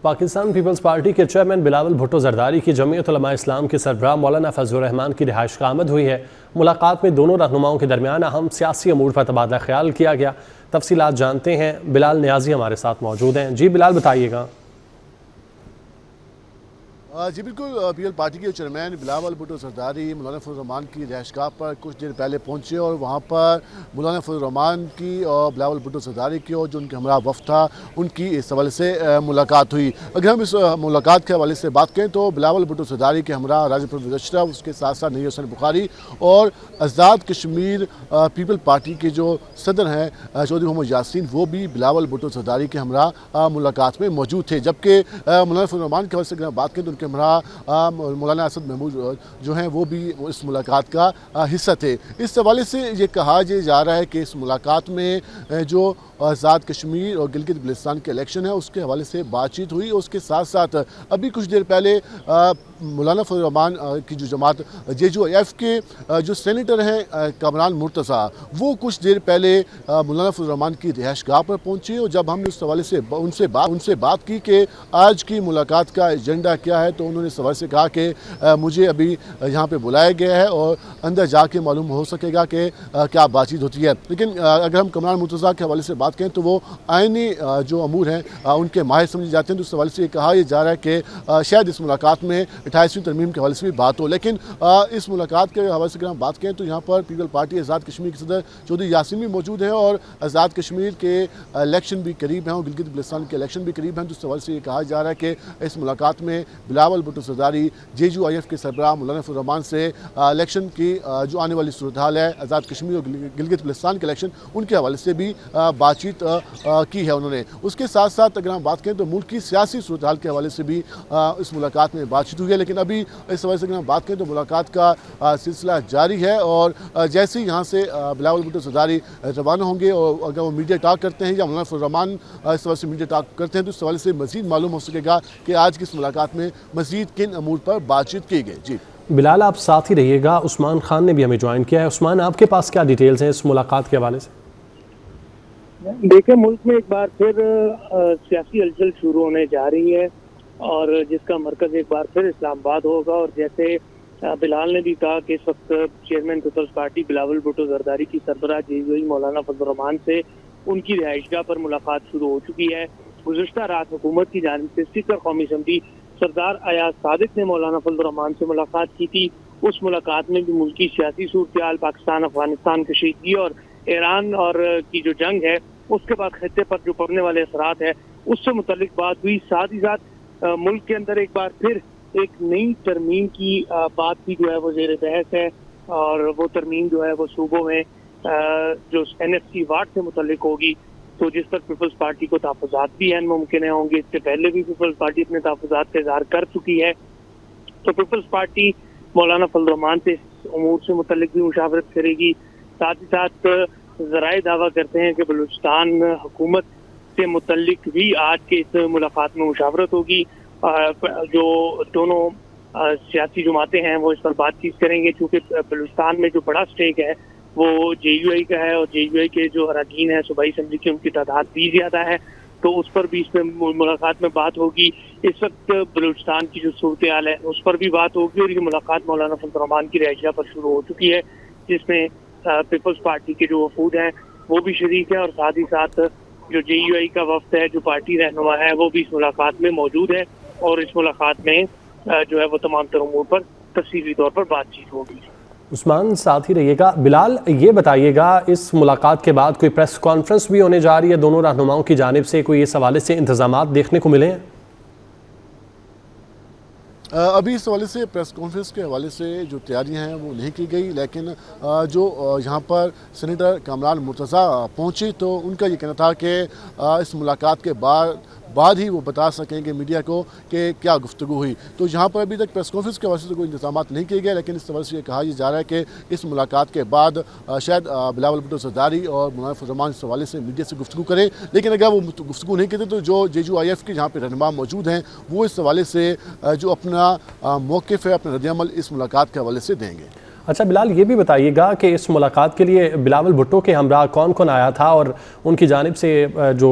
Pakistan Peoples party کے chairman Bilawal Bhutto Zardari کی جمعیت علماء اسلام کے سربراہ مولانا فضل الرحمان کی رہائش کا آمد ہوئی ہے۔ ملاقات میں دونوں رہنماؤں کے درمیان اہم سیاسی امور پر تبادلہ خیال کیا گیا۔ تفصیلات جانتے ہیں، بلال نیازی ہمارے ساتھ موجود ہیں۔ جی بلال، بتائیے گا۔ جی بالکل، پی ایل پارٹی کے چیئرمین بلاول بھٹو زرداری مولانا فضل الرحمان کی رہائش گاہ پر کچھ دیر پہلے پہنچے اور وہاں پر مولانا فضل الرحمان کی اور بلاول بھٹو زرداری کی اور جو ان کے ہمراہ وفد تھا ان کی اس حوالے سے ملاقات ہوئی۔ اگر ہم اس ملاقات کے حوالے سے بات کریں تو بلاول بھٹو زرداری کے ہمراہ راجہ پرویز اشرف، اس کے ساتھ ساتھ نیر حسین بخاری اور آزاد کشمیر پیپل پارٹی کے جو صدر ہیں چودھری محمد یاسین، وہ بھی بلاول بھٹو زرداری کے ہمراہ ملاقات میں موجود تھے۔ جبکہ مولانا فضل الرحمان کے حوالے سے اگر ہم بات کریں تو ان کے ہمراہ مولانا اسد محمود جو ہیں وہ بھی اس ملاقات کا حصہ تھے۔ اس حوالے سے یہ کہا جا رہا ہے کہ اس ملاقات میں جو آزاد کشمیر اور گلگت بلتستان کے الیکشن ہے اس کے حوالے سے بات چیت ہوئی، اور اس کے ساتھ ساتھ ابھی کچھ دیر پہلے مولانا فضل الرحمان کی جو جماعت JUIF کے جو سینیٹر ہیں کامران مرتضیٰ، وہ کچھ دیر پہلے مولانا فضل الرحمان کی رہائش گاہ پر پہنچے، اور جب ہم نے اس حوالے سے ان سے بات کی کہ آج کی ملاقات کا ایجنڈا کیا ہے تو انہوں نے اس حوالے سے کہا کہ مجھے ابھی یہاں پہ بلایا گیا ہے اور اندر جا کے معلوم ہو سکے گا کہ کیا بات چیت ہوتی ہے۔ لیکن اگر ہم کامران مرتضیٰ کے حوالے سے بات کریں تو وہ آئینی جو امور ہیں ان کے ماہر سمجھے جاتے ہیں، تو اس حوالے سے یہ کہا جا رہا ہے کہ شاید اس ملاقات میں 28ویں ترمیم کے حوالے سے بھی بات ہو۔ لیکن اس ملاقات کے حوالے سے اگر ہم بات کریں تو یہاں پر پیپل پارٹی آزاد کشمیر کے صدر چودھری یاسین بھی موجود ہیں، اور آزاد کشمیر کے الیکشن بھی قریب ہیں اور گلگت بلتستان کے الیکشن بھی قریب ہیں، تو اس حوالے سے یہ کہا جا رہا ہے کہ اس ملاقات میں بلاول بھٹو زرداری JUIF کے سربراہ مولانا فضل الرحمان سے الیکشن کی جو آنے والی صورتحال ہے، آزاد کشمیر اور گلگت بلتستان کے الیکشن، ان کے حوالے سے بھی بات چیت کی ہے انہوں نے۔ اس کے ساتھ ساتھ اگر ہم بات کریں تو ملک کی سیاسی صورتحال کے حوالے سے بھی اس ملاقات میں بات چیت ہوئی ہے۔ لیکن ابھی اس حوالے سے اگر ہم بات کریں تو ملاقات کا سلسلہ جاری ہے، اور جیسے ہی یہاں سے بلاول بھٹو زرداری روانہ ہوں گے اور اگر وہ میڈیا ٹاک کرتے ہیں یا مولانا فضل الرحمان اس حوالے سے میڈیا ٹاک کرتے ہیں تو اس حوالے سے مزید معلوم ہو سکے گا کہ آج کی اس ملاقات میں مزید کن امور پر بات چیت کی گئی۔ جی بلال، آپ ساتھ ہی رہیے گا۔ عثمان خان نے بھی ہمیں جوائن کیا ہے۔ عثمان، آپ کے پاس کیا ڈیٹیلز ہیں اس ملاقات کے حوالے سے؟ دیکھیں، ملک میں ایک بار پھر سیاسی ہلچل شروع ہونے جا رہی ہے، اور جس کا مرکز ایک بار پھر اسلام آباد ہوگا، اور جیسے بلال نے بھی کہا کہ اس وقت chairman Peoples Party Bilawal Bhutto Zardari کی سربراہ JUIF مولانا فضل الرحمان سے ان کی رہائش گاہ پر ملاقات شروع ہو چکی ہے۔ گزشتہ رات حکومت کی جانب سے اسپیکر قومی اسمبلی سردار ایاز صادق نے مولانا فضل الرحمان سے ملاقات کی تھی۔ اس ملاقات میں بھی ملکی سیاسی صورتحال، پاکستان افغانستان کشیدگی اور ایران اور کی جو جنگ ہے اس کے بعد خطے پر جو پڑنے والے اثرات ہیں اس سے متعلق بات ہوئی۔ ساتھ ہی ساتھ ملک کے اندر ایک بار پھر ایک نئی ترمیم کی بات بھی جو ہے وہ زیر بحث ہے، اور وہ ترمیم جو ہے وہ صوبوں میں جو NFC وارڈ سے متعلق ہوگی، تو جس پر پیپلز پارٹی کو تحفظات بھی ہیں ممکن ہوں گے۔ اس سے پہلے بھی پیپلز پارٹی اپنے تحفظات کا اظہار کر چکی ہے، تو پیپلز پارٹی مولانا فضل الرحمان سے امور سے متعلق بھی مشاورت کرے گی۔ ساتھ ہی ساتھ ذرائع دعویٰ کرتے ہیں کہ بلوچستان حکومت سے متعلق بھی آج کے اس ملاقات میں مشاورت ہوگی۔ جو دونوں سیاسی جماعتیں ہیں وہ اس پر بات چیت کریں گے، چونکہ بلوچستان میں جو بڑا سٹیک ہے وہ JUI کا ہے، اور JUI کے جو اراکین ہیں صوبائی اسمبلی کی ان کی تعداد بھی زیادہ ہے، تو اس پر بھی اس میں ملاقات میں بات ہوگی۔ اس وقت بلوچستان کی جو صورتحال ہے اس پر بھی بات ہوگی، اور یہ ملاقات مولانا فضل الرحمان کی رہائش گاہ پر شروع ہو چکی ہے، جس میں پیپلز پارٹی کے جو وفود ہیں وہ بھی شریک ہے، اور ساتھ ہی ساتھ جو JUI کا وفد ہے، جو پارٹی رہنما ہے، وہ بھی اس ملاقات میں موجود ہے، اور اس ملاقات میں جو ہے وہ تمام تر امور پر تفصیلی طور پر بات چیت ہوگی۔ عثمان، ساتھ ہی رہیے گا۔ بلال، یہ بتائیے گا اس ملاقات کے بعد کوئی پریس کانفرنس بھی ہونے جا رہی ہے دونوں رہنماؤں کی جانب سے؟ کوئی اس حوالے سے انتظامات دیکھنے کو ملے ہیں؟ ابھی اس حوالے سے پریس کانفرنس کے حوالے سے جو تیاریاں ہیں وہ نہیں کی گئی، لیکن جو یہاں پر سینیٹر کامران مرتضیٰ پہنچی تو ان کا یہ کہنا تھا کہ اس ملاقات کے بعد ہی وہ بتا سکیں گے میڈیا کو کہ کیا گفتگو ہوئی۔ تو یہاں پر ابھی تک پریس کانفرنس کے حوالے سے کوئی انتظامات نہیں کیے گئے، لیکن اس حوالے سے یہ کہا جا رہا ہے کہ اس ملاقات کے بعد شاید بلاول بھٹو زرداری اور مولانا فضل الرحمان اس حوالے سے میڈیا سے گفتگو کریں، لیکن اگر وہ گفتگو نہیں کرتے تو جو JUIF کے جہاں پہ رہنما موجود ہیں وہ اس حوالے سے جو اپنا موقف ہے، اپنا رد عمل اس ملاقات کے حوالے سے دیں گے۔ اچھا بلال، یہ بھی بتائیے گا کہ اس ملاقات کے لیے بلاول بھٹو کے ہمراہ کون کون آیا تھا، اور ان کی جانب سے جو